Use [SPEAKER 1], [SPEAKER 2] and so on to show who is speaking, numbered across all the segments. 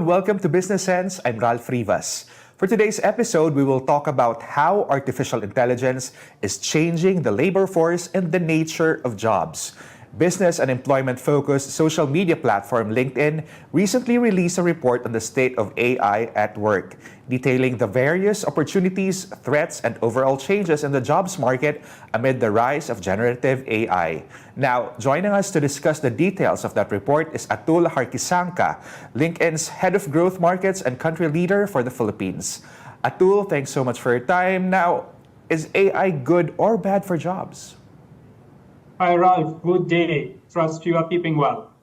[SPEAKER 1] everyone. Welcome to Business Sense. I'm Ralph Rivas. For today's episode, we will talk about how artificial intelligence is changing the labor force and the nature of jobs. Business and employment-focused social media platform LinkedIn recently released a report on the state of AI at work, detailing the various opportunities, threats, and overall changes in the jobs market amid the rise of generative AI. Now, joining us to discuss the details of that report is Atul Harkisanka, LinkedIn's Head of Growth Markets and Country Leader for the Philippines. Atul, thanks so much for your time. Now, is AI good or bad for jobs?
[SPEAKER 2] Hi, Ralph. Good day. Trust you are keeping well.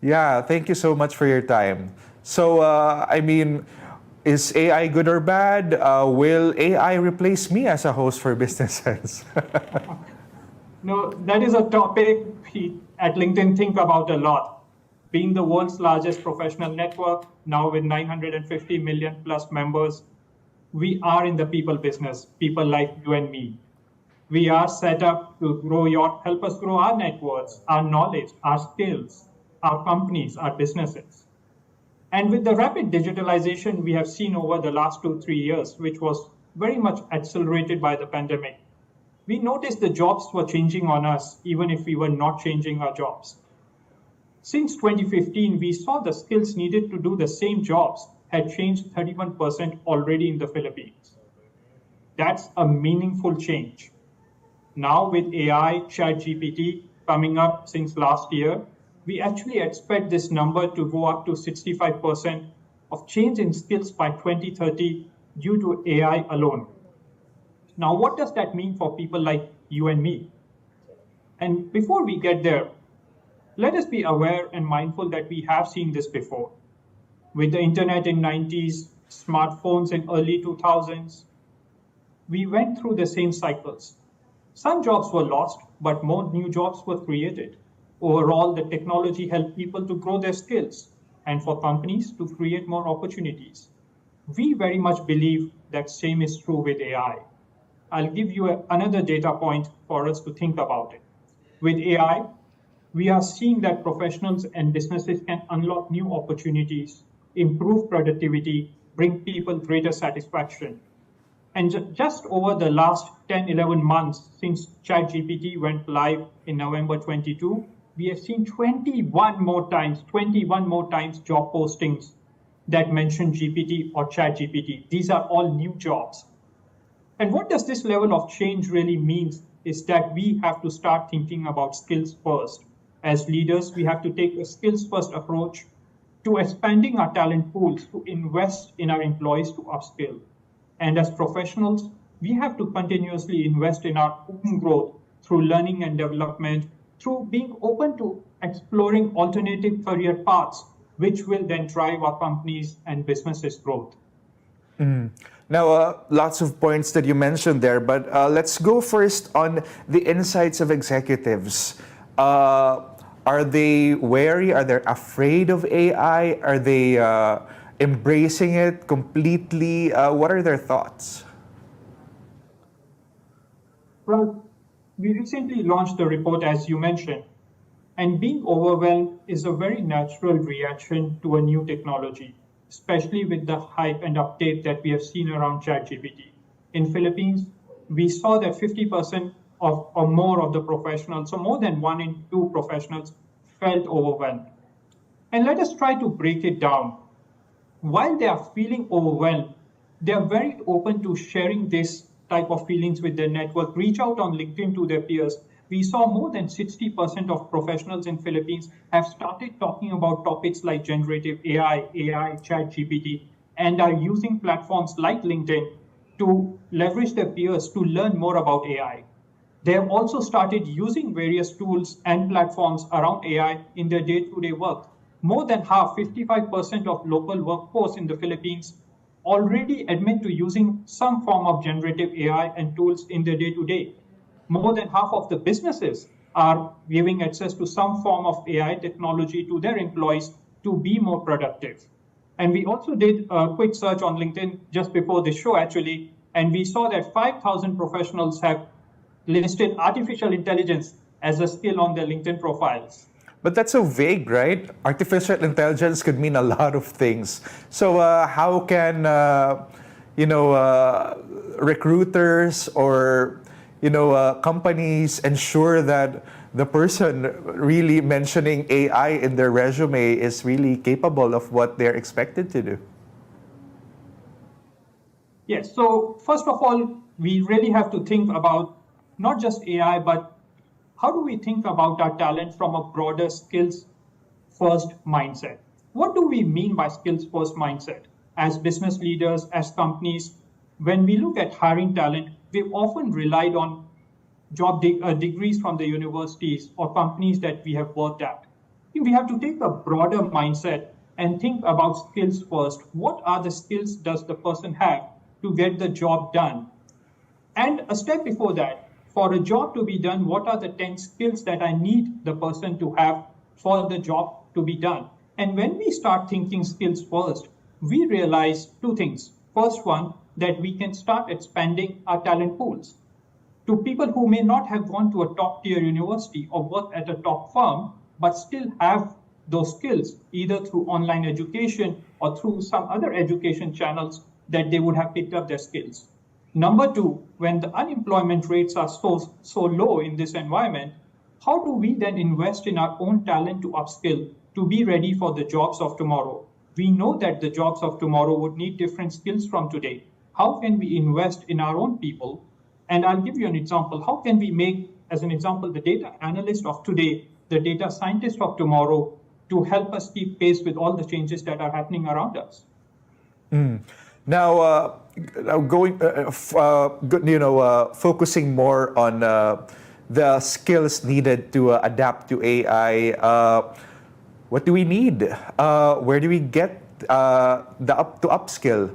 [SPEAKER 1] Yeah, thank you so much for your time. So, is AI good or bad? Will AI replace me as a host for Business Sense?
[SPEAKER 2] No, that is a topic we at LinkedIn think about a lot. Being the world's largest professional network, now with 950 million plus members, we are in the people business, people like you and me. We are set up to help us grow our networks, our knowledge, our skills, our companies, our businesses. And with the rapid digitalization we have seen over the last 2-3 years, which was very much accelerated by the pandemic, we noticed the jobs were changing on us, even if we were not changing our jobs. Since 2015, we saw the skills needed to do the same jobs had changed 31% already in the Philippines. That's a meaningful change. Now with AI, ChatGPT coming up since last year, we actually expect this number to go up to 65% of change in skills by 2030 due to AI alone. Now, what does that mean for people like you and me? And before we get there, let us be aware and mindful that we have seen this before. With the internet in 90s, smartphones in early 2000s, we went through the same cycles. Some jobs were lost, but more new jobs were created. Overall, the technology helped people to grow their skills and for companies to create more opportunities. We very much believe that same is true with AI. I'll give you another data point for us to think about it. With AI, we are seeing that professionals and businesses can unlock new opportunities, improve productivity, bring people greater satisfaction. And just over the last 10-11 months since ChatGPT went live in November 22, we have seen 21 more times job postings that mention GPT or ChatGPT. These are all new jobs. And what does this level of change really mean is that we have to start thinking about skills first. As leaders, we have to take a skills first approach to expanding our talent pools, to invest in our employees to upskill. And as professionals, we have to continuously invest in our own growth through learning and development, through being open to exploring alternative career paths, which will then drive our companies and businesses' growth.
[SPEAKER 1] Now, lots of points that you mentioned there, but let's go first on the insights of executives. Are they wary? Are they afraid of AI? Are they embracing it completely? What are their thoughts?
[SPEAKER 2] Well, we recently launched the report, as you mentioned, and being overwhelmed is a very natural reaction to a new technology, especially with the hype and update that we have seen around ChatGPT. In Philippines, we saw that 50% or more of the professionals, so more than 1 in 2 professionals, felt overwhelmed. And let us try to break it down. While they are feeling overwhelmed, they are very open to sharing this type of feelings with their network, reach out on LinkedIn to their peers. We saw more than 60% of professionals in Philippines have started talking about topics like generative AI, ChatGPT, and are using platforms like LinkedIn to leverage their peers to learn more about AI. They have also started using various tools and platforms around AI in their day-to-day work. More than half, 55% of local workforce in the Philippines already admit to using some form of generative AI and tools in their day-to-day. More than half of the businesses are giving access to some form of AI technology to their employees to be more productive. And we also did a quick search on LinkedIn just before the show, actually, and we saw that 5,000 professionals have listed artificial intelligence as a skill on their LinkedIn profiles.
[SPEAKER 1] But that's so vague, right? Artificial intelligence could mean a lot of things. So how can recruiters or companies ensure that the person really mentioning AI in their resume is really capable of what they're expected to do?
[SPEAKER 2] Yes, so first of all, we really have to think about not just AI, but how do we think about our talent from a broader skills first mindset? What do we mean by skills first mindset? As business leaders, as companies, when we look at hiring talent, we've often relied on degrees from the universities or companies that we have worked at. We have to take a broader mindset and think about skills first. What are the skills does the person have to get the job done? And a step before that, for a job to be done, what are the 10 skills that I need the person to have for the job to be done? And when we start thinking skills first, we realize two things. First one, that we can start expanding our talent pools to people who may not have gone to a top tier university or work at a top firm, but still have those skills, either through online education or through some other education channels that they would have picked up their skills. Number two, when the unemployment rates are so low in this environment, how do we then invest in our own talent to upskill, to be ready for the jobs of tomorrow? We know that the jobs of tomorrow would need different skills from today. How can we invest in our own people? And I'll give you an example. How can we make, as an example, the data analyst of today, the data scientist of tomorrow, to help us keep pace with all the changes that are happening around us?
[SPEAKER 1] Now, focusing more on the skills needed to adapt to AI. What do we need? Where do we get to upskill?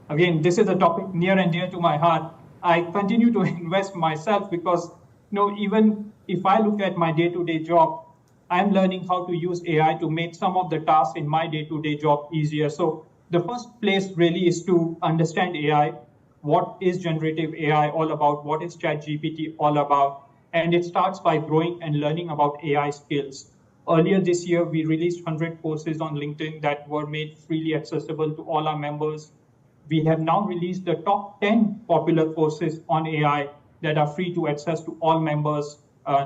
[SPEAKER 2] Again, this is a topic near and dear to my heart. I continue to invest myself because, even if I look at my day-to-day job, I'm learning how to use AI to make some of the tasks in my day-to-day job easier. So the first place really is to understand AI. What is generative AI all about? What is ChatGPT all about? And it starts by growing and learning about AI skills. Earlier this year, we released 100 courses on LinkedIn that were made freely accessible to all our members. We have now released the top 10 popular courses on AI that are free to access to all members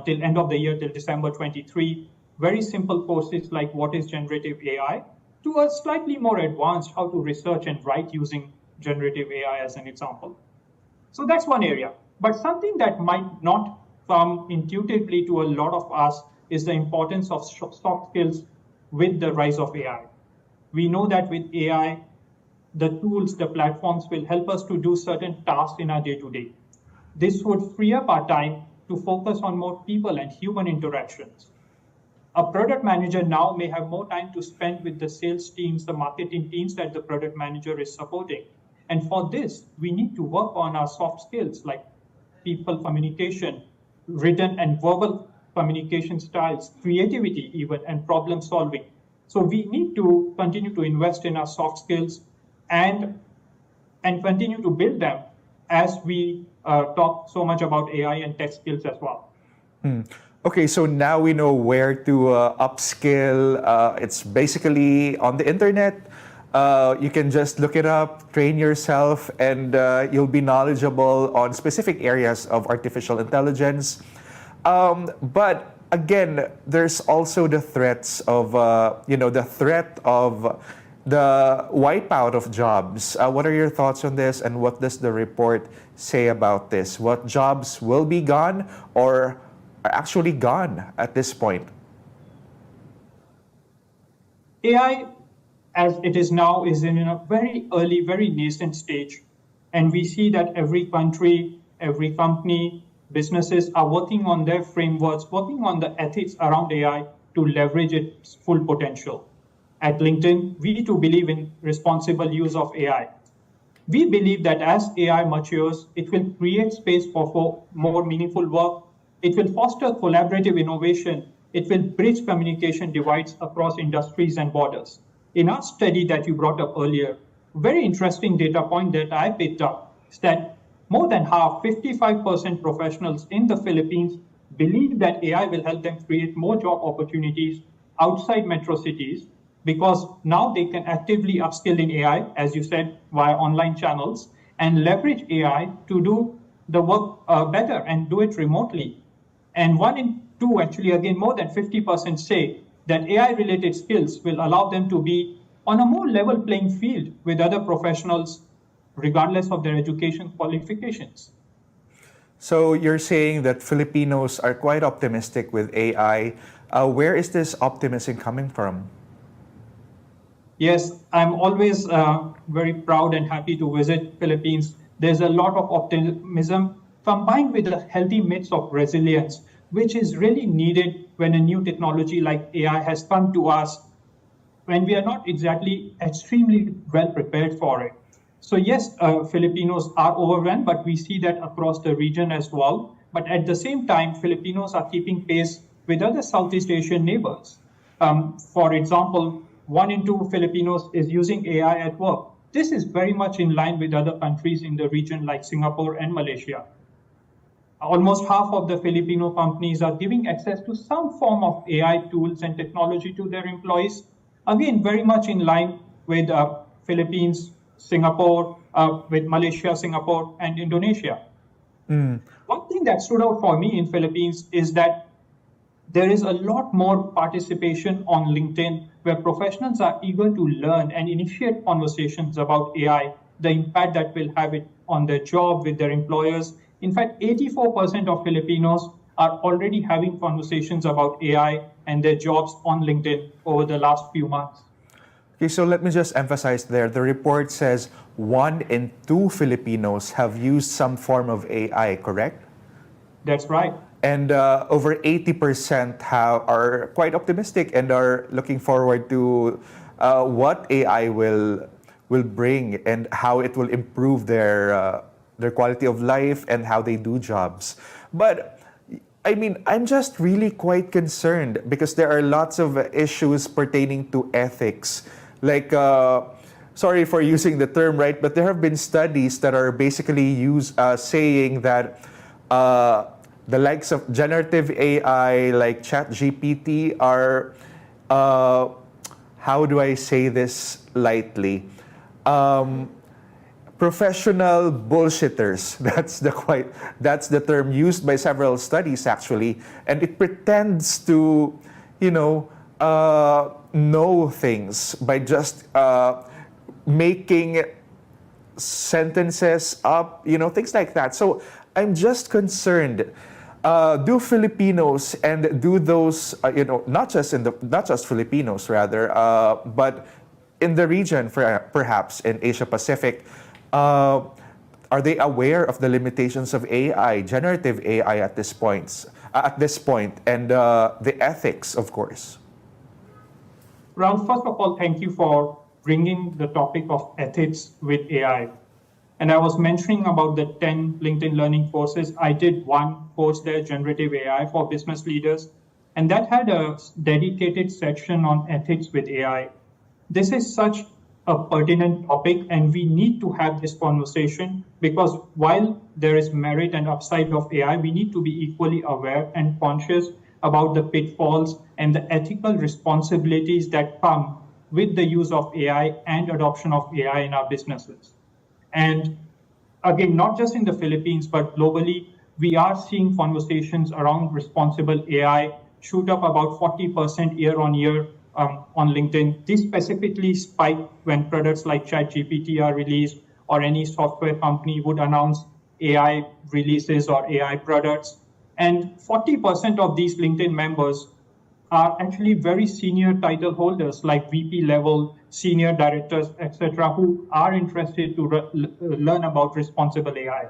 [SPEAKER 2] till end of the year, till December 23. Very simple courses like what is generative AI to a slightly more advanced how to research and write using generative AI as an example. So that's one area. But something that might not come intuitively to a lot of us is the importance of soft skills with the rise of AI. We know that with AI, the tools, the platforms will help us to do certain tasks in our day-to-day. This would free up our time to focus on more people and human interactions. A product manager now may have more time to spend with the sales teams, the marketing teams that the product manager is supporting. And for this, we need to work on our soft skills like people communication, written and verbal communication styles, creativity even, and problem solving. So we need to continue to invest in our soft skills and continue to build them as we talk so much about AI and tech skills as well.
[SPEAKER 1] Okay, so now we know where to upskill. It's basically on the internet. You can just look it up, train yourself, and you'll be knowledgeable on specific areas of artificial intelligence. But again, there's also the threats of, the threat of the wipeout of jobs. What are your thoughts on this, and what does the report say about this? What jobs will be gone or are actually gone at this point?
[SPEAKER 2] AI, as it is now, is in a very early, very nascent stage. And we see that every country, every company, businesses are working on their frameworks, working on the ethics around AI to leverage its full potential. At LinkedIn, we too believe in responsible use of AI. We believe that as AI matures, it will create space for more meaningful work. It will foster collaborative innovation. It will bridge communication divides across industries and borders. In our study that you brought up earlier, very interesting data point that I picked up is that more than half, 55% professionals in the Philippines believe that AI will help them create more job opportunities outside metro cities because now they can actively upskill in AI, as you said, via online channels and leverage AI to do the work better and do it remotely. And one in two, actually, again, more than 50% say that AI related skills will allow them to be on a more level playing field with other professionals, regardless of their education qualifications.
[SPEAKER 1] So you're saying that Filipinos are quite optimistic with AI. Where is this optimism coming from?
[SPEAKER 2] Yes, I'm always very proud and happy to visit Philippines. There's a lot of optimism combined with a healthy mix of resilience, which is really needed when a new technology like AI has come to us when we are not exactly extremely well prepared for it. So yes, Filipinos are overwhelmed, but we see that across the region as well. But at the same time, Filipinos are keeping pace with other Southeast Asian neighbors. For example, one in two Filipinos is using AI at work. This is very much in line with other countries in the region like Singapore and Malaysia. Almost half of the Filipino companies are giving access to some form of AI tools and technology to their employees. Again, very much in line with Philippines, Singapore, with Malaysia, Singapore, and Indonesia. One thing that stood out for me in Philippines is that there is a lot more participation on LinkedIn where professionals are eager to learn and initiate conversations about AI, the impact that will have it on their job with their employers. In fact, 84% of Filipinos are already having conversations about AI and their jobs on LinkedIn over the last few months.
[SPEAKER 1] Okay, so let me just emphasize there. The report says 1 in 2 Filipinos have used some form of AI, correct?
[SPEAKER 2] That's right.
[SPEAKER 1] And over 80% are quite optimistic and are looking forward to what AI will bring and how it will improve their quality of life and how they do jobs. But I mean, I'm just really quite concerned because there are lots of issues pertaining to ethics. Like, sorry for using the term, right? But there have been studies that are basically saying that the likes of generative AI like ChatGPT are, how do I say this lightly? Professional bullshitters. That's the term used by several studies actually, and it pretends to, know things by just making sentences up, things like that. So I'm just concerned. Do Filipinos and do those, not just Filipinos rather, but in the region, perhaps in Asia Pacific, are they aware of the limitations of AI, generative AI at this point, and the ethics, of course?
[SPEAKER 2] Ralph, first of all, thank you for bringing the topic of ethics with AI. And I was mentioning about the 10 LinkedIn Learning courses. I did one course there, Generative AI for Business Leaders, and that had a dedicated section on ethics with AI. This is such a pertinent topic, and we need to have this conversation because while there is merit and upside of AI, we need to be equally aware and conscious about the pitfalls and the ethical responsibilities that come with the use of AI and adoption of AI in our businesses. And again, not just in the Philippines, but globally, we are seeing conversations around responsible AI shoot up about 40% year on year on LinkedIn. This specifically spiked when products like ChatGPT are released or any software company would announce AI releases or AI products. And 40% of these LinkedIn members are actually very senior title holders like VP level, senior directors, etc., who are interested to learn about responsible AI.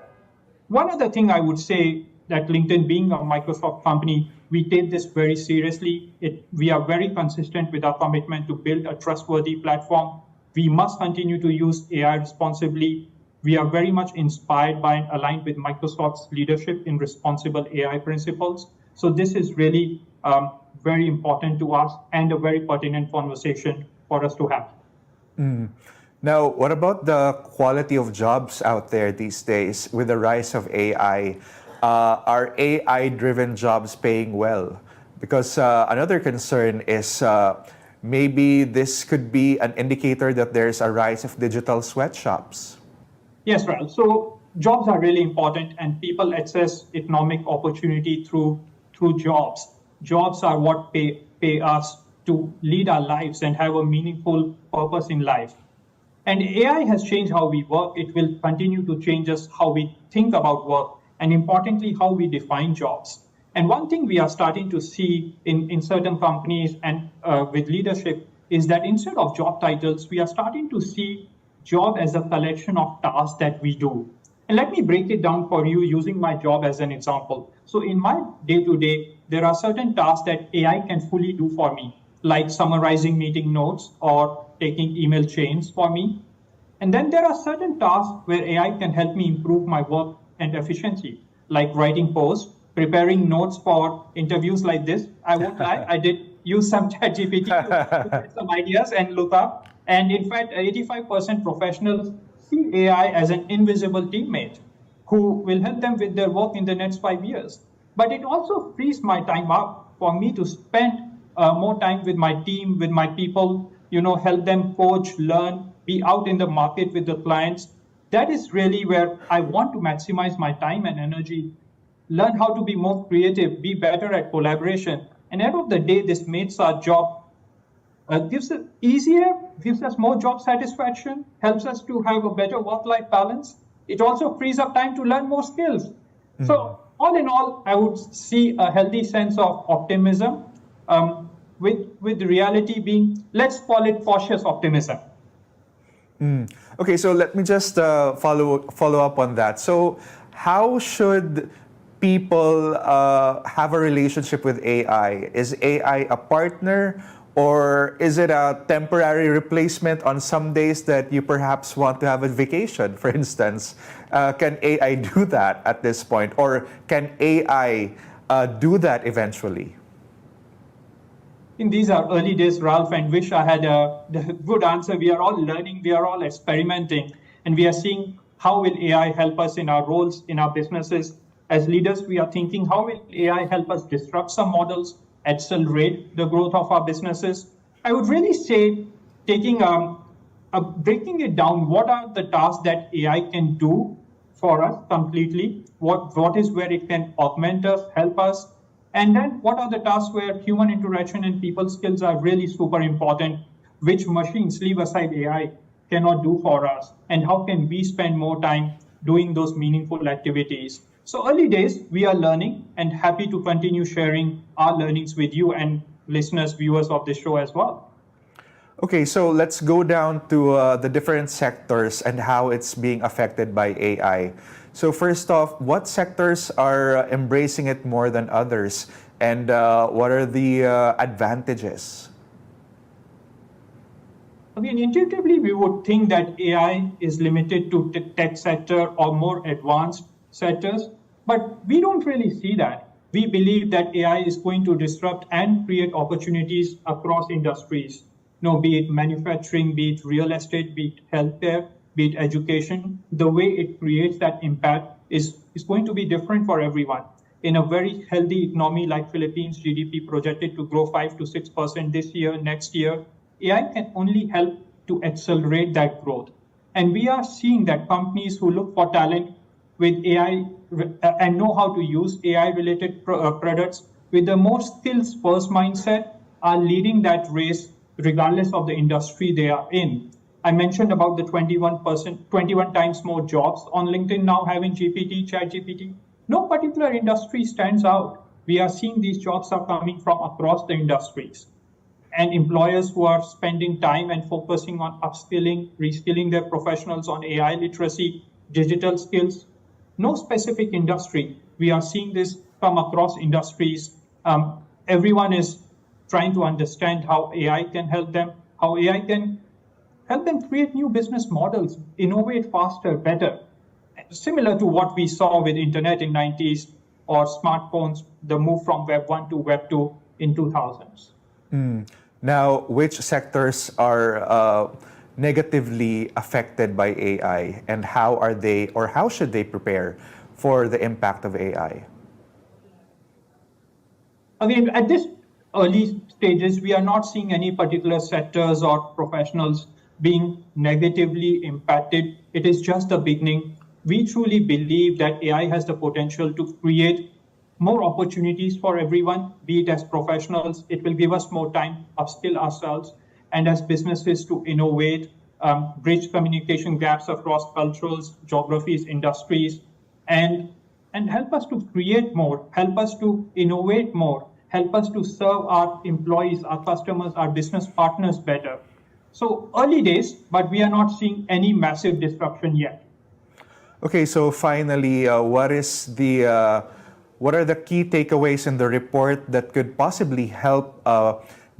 [SPEAKER 2] One other thing I would say that LinkedIn being a Microsoft company, we take this very seriously. We are very consistent with our commitment to build a trustworthy platform. We must continue to use AI responsibly. We are very much inspired by and aligned with Microsoft's leadership in responsible AI principles. So this is really very important to us and a very pertinent conversation for us to have.
[SPEAKER 1] Now, what about the quality of jobs out there these days with the rise of AI? Are AI-driven jobs paying well? Because another concern is maybe this could be an indicator that there's a rise of digital sweatshops.
[SPEAKER 2] Yes, Ralph. So jobs are really important, and people access economic opportunity through jobs. Jobs are what pay us to lead our lives and have a meaningful purpose in life. And AI has changed how we work. It will continue to change us how we think about work, and importantly, how we define jobs. And one thing we are starting to see in certain companies and with leadership is that instead of job titles, we are starting to see job as a collection of tasks that we do. And let me break it down for you using my job as an example. So in my day-to-day, there are certain tasks that AI can fully do for me, like summarizing meeting notes or taking email chains for me. And then there are certain tasks where AI can help me improve my work and efficiency, like writing posts, preparing notes for interviews like this. I won't lie, I did use some ChatGPT to get some ideas and look up. And in fact, 85% professionals see AI as an invisible teammate who will help them with their work in the next 5 years. But it also frees my time up for me to spend more time with my team, with my people, help them coach, learn, be out in the market with the clients. That is really where I want to maximize my time and energy, learn how to be more creative, be better at collaboration. And at the end of the day, this makes our job gives it easier, gives us more job satisfaction, helps us to have a better work-life balance. It also frees up time to learn more skills. Mm-hmm. So all in all, I would see a healthy sense of optimism, with reality being, let's call it cautious optimism.
[SPEAKER 1] Okay, so let me just follow up on that. So how should people have a relationship with AI? Is AI a partner, or is it a temporary replacement on some days that you perhaps want to have a vacation, for instance? Can AI do that at this point, or can AI do that eventually?
[SPEAKER 2] In these are early days, Ralph, and wish I had a good answer. We are all learning, we are all experimenting, and we are seeing how will AI help us in our roles, in our businesses. As leaders, we are thinking, how will AI help us disrupt some models, accelerate the growth of our businesses? I would really say taking breaking it down, what are the tasks that AI can do for us completely? What is where it can augment us, help us? And then what are the tasks where human interaction and people skills are really super important, which machines, leave aside AI, cannot do for us? And how can we spend more time doing those meaningful activities? So early days, we are learning, and happy to continue sharing our learnings with you and listeners, viewers of this show as well.
[SPEAKER 1] Okay, so let's go down to the different sectors and how it's being affected by AI. So first off, what sectors are embracing it more than others, and what are the advantages?
[SPEAKER 2] Again, intuitively, we would think that AI is limited to tech sector or more advanced sectors, but we don't really see that. We believe that AI is going to disrupt and create opportunities across industries. Be it manufacturing, be it real estate, be it healthcare, be it education. The way it creates that impact is going to be different for everyone. In a very healthy economy like Philippines, GDP projected to grow 5 to 6% this year, next year, AI can only help to accelerate that growth. And we are seeing that companies who look for talent with AI and know how to use AI-related products with the more skills-first mindset are leading that race regardless of the industry they are in. I mentioned about the 21 times more jobs on LinkedIn now having ChatGPT. No particular industry stands out. We are seeing these jobs are coming from across the industries. And employers who are spending time and focusing on upskilling, reskilling their professionals on AI literacy, digital skills, no specific industry. We are seeing this come across industries. Everyone is trying to understand how AI can help them, how AI can help them create new business models, innovate faster, better. Similar to what we saw with internet in 90s or smartphones, the move from Web 1 to Web 2 in 2000s.
[SPEAKER 1] Now, which sectors are negatively affected by AI, and how are they, or how should they prepare for the impact of AI?
[SPEAKER 2] Again, at this early stages, we are not seeing any particular sectors or professionals being negatively impacted. It is just the beginning. We truly believe that AI has the potential to create more opportunities for everyone, be it as professionals. It will give us more time, upskill ourselves, and as businesses to innovate, bridge communication gaps across cultures, geographies, industries, and help us to create more, help us to innovate more, help us to serve our employees, our customers, our business partners better. So early days, but we are not seeing any massive disruption yet.
[SPEAKER 1] Okay, so finally, what are the key takeaways in the report that could possibly help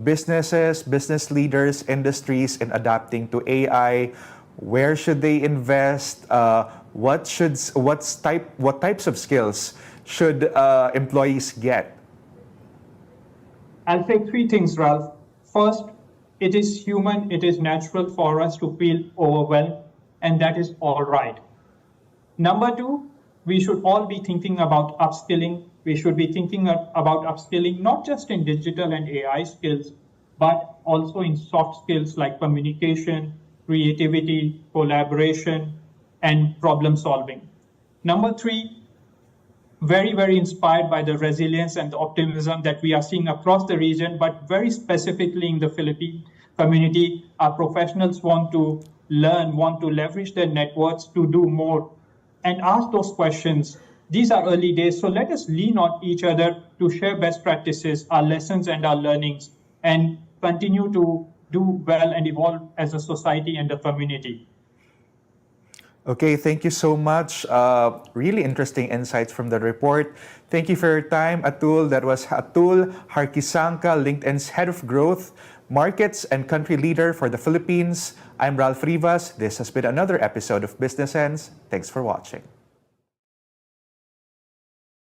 [SPEAKER 1] businesses, business leaders, industries in adapting to AI? Where should they invest? What types of skills should employees get?
[SPEAKER 2] I'll say three things, Ralph. First, it is human, it is natural for us to feel overwhelmed, and that is all right. Number two, we should all be thinking about upskilling. We should be thinking about upskilling not just in digital and AI skills, but also in soft skills like communication, creativity, collaboration, and problem solving. Number three, very, very inspired by the resilience and the optimism that we are seeing across the region, but very specifically in the Philippine community. Our professionals want to learn, want to leverage their networks to do more and ask those questions. These are early days, so let us lean on each other to share best practices, our lessons and our learnings, and continue to do well and evolve as a society and a community.
[SPEAKER 1] Okay, thank you so much. Really interesting insights from the report. Thank you for your time, Atul. That was Atul Harkisanka, LinkedIn's Head of Growth, Markets and Country Leader for the Philippines. I'm Ralph Rivas. This has been another episode of Business Sense. Thanks for watching.